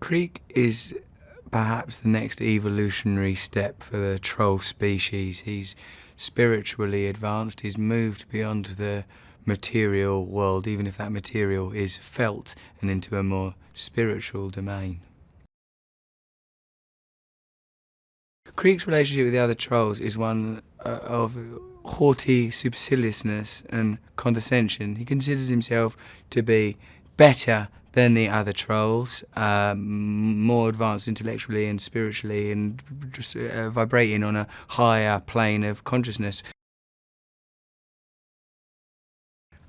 Creek is perhaps the next evolutionary step for the troll species. He's spiritually advanced, he's moved beyond the material world, even if that material is felt, and into a more spiritual domain. Creek's relationship with the other trolls is one of haughty superciliousness and condescension. He considers himself to be better than the other trolls, more advanced intellectually and spiritually, and just vibrating on a higher plane of consciousness.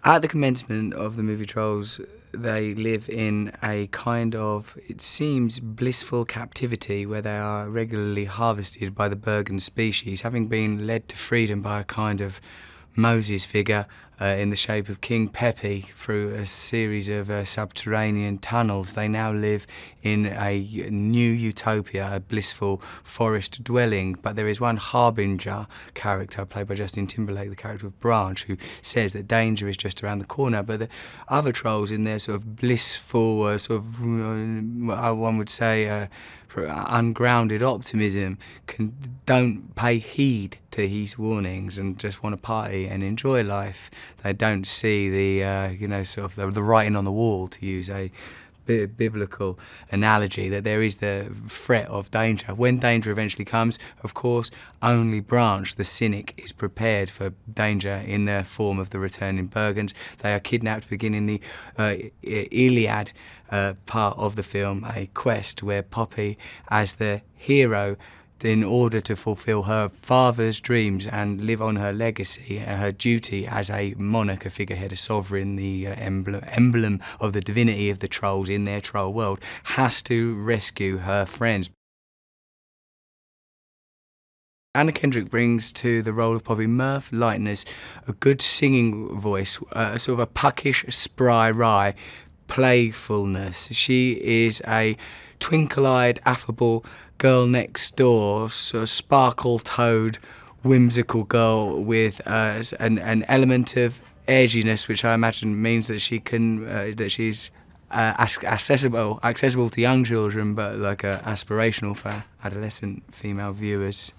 At the commencement of the movie Trolls, they live in a kind of, it seems, blissful captivity where they are regularly harvested by the Bergen species, having been led to freedom by a kind of Moses figure in the shape of King Pepe through a series of subterranean tunnels. They now live in a new utopia, a blissful forest dwelling. But there is one harbinger character, played by Justin Timberlake, the character of Branch, who says that danger is just around the corner. But the other trolls, in their sort of blissful, one would say, ungrounded optimism, don't pay heed to his warnings and just want to party and enjoy life. They don't see the writing on the wall, to use a biblical analogy, that there is the threat of danger. When danger eventually comes, of course, only Branch, the cynic, is prepared for danger in the form of the returning Bergens. They are kidnapped, beginning the Iliad part of the film, a quest where Poppy, as the hero, in order to fulfill her father's dreams and live on her legacy, her duty as a monarch, a figurehead, a sovereign, the emblem of the divinity of the trolls in their troll world, has to rescue her friends. Anna Kendrick brings to the role of Poppy mirth, lightness, a good singing voice, sort of a puckish, spry wry playfulness. She is a twinkle-eyed, affable girl next door, sort of sparkle-toed, whimsical girl with an element of edginess, which I imagine means that she's accessible to young children, but aspirational for adolescent female viewers.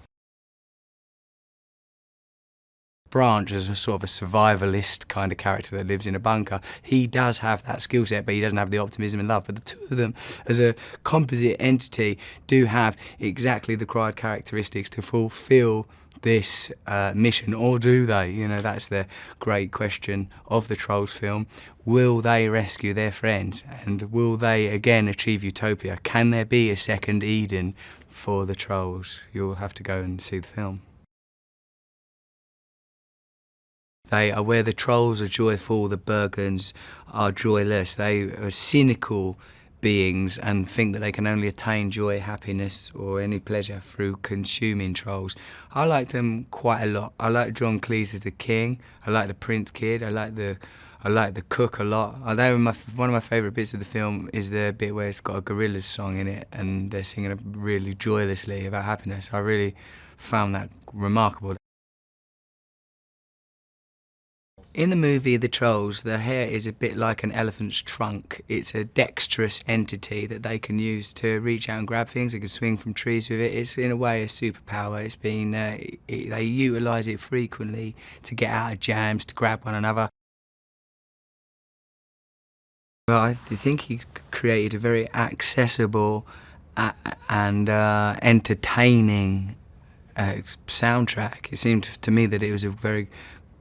Branch is a sort of a survivalist kind of character that lives in a bunker. He does have that skill set, but he doesn't have the optimism and love. But the two of them, as a composite entity, do have exactly the required characteristics to fulfill this mission, or do they? You know, that's the great question of the Trolls film. Will they rescue their friends, and will they again achieve utopia? Can there be a second Eden for the Trolls? You'll have to go and see the film. They are where the trolls are joyful, the Bergens are joyless. They are cynical beings and think that they can only attain joy, happiness or any pleasure through consuming trolls. I like them quite a lot. I like John Cleese as the king. I like the Prince Kid. I like the cook a lot. One of my favourite bits of the film is the bit where it's got a Gorillaz song in it and they're singing it really joylessly about happiness. I really found that remarkable. In the movie The Trolls, the hair is a bit like an elephant's trunk. It's a dexterous entity that they can use to reach out and grab things. They can swing from trees with it. It's in a way a superpower. It's been they utilise it frequently to get out of jams, to grab one another. Well, I think he created a very accessible and entertaining soundtrack. It seemed to me that it was a very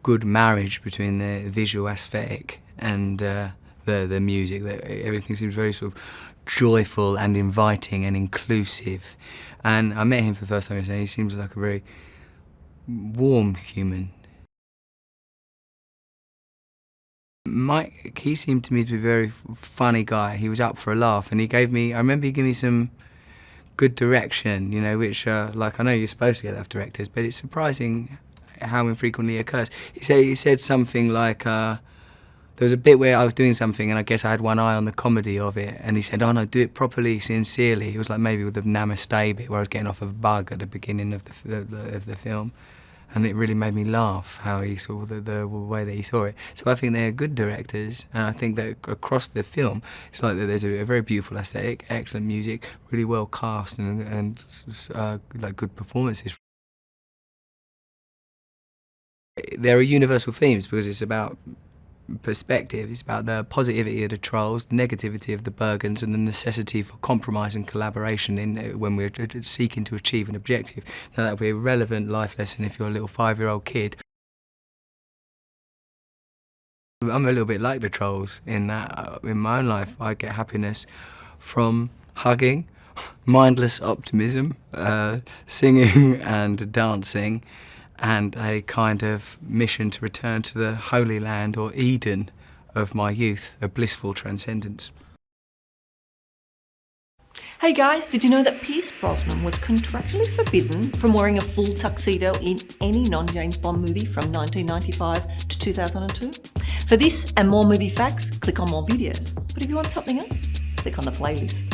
good marriage between the visual aesthetic and the music. That everything seems very sort of joyful and inviting and inclusive. And I met him for the first time yesterday. He seems like a very warm human. Mike, he seemed to me to be a very funny guy. He was up for a laugh, and I remember he gave me some good direction, you know, which I know you're supposed to get that of directors, but it's surprising how infrequently it occurs. He said something like, there was a bit where I was doing something and I guess I had one eye on the comedy of it, and he said, oh no, do it properly, sincerely. It was like maybe with the Namaste bit where I was getting off of a bug at the beginning of the film. and it really made me laugh how he saw the way that he saw it. So I think they're good directors, and I think that across the film, it's like that there's a very beautiful aesthetic, excellent music, really well cast, and like good performances. There are universal themes because it's about perspective. It's about the positivity of the trolls, the negativity of the Bergens, and the necessity for compromise and collaboration when we're seeking to achieve an objective. Now that would be a relevant life lesson if you're a little 5-year-old kid. I'm a little bit like the trolls in that in my own life I get happiness from hugging, mindless optimism, singing and dancing, and a kind of mission to return to the Holy Land or Eden of my youth, a blissful transcendence. Hey guys, did you know that Pierce Brosnan was contractually forbidden from wearing a full tuxedo in any non-James Bond movie from 1995 to 2002? For this and more movie facts, click on more videos. But if you want something else, click on the playlist.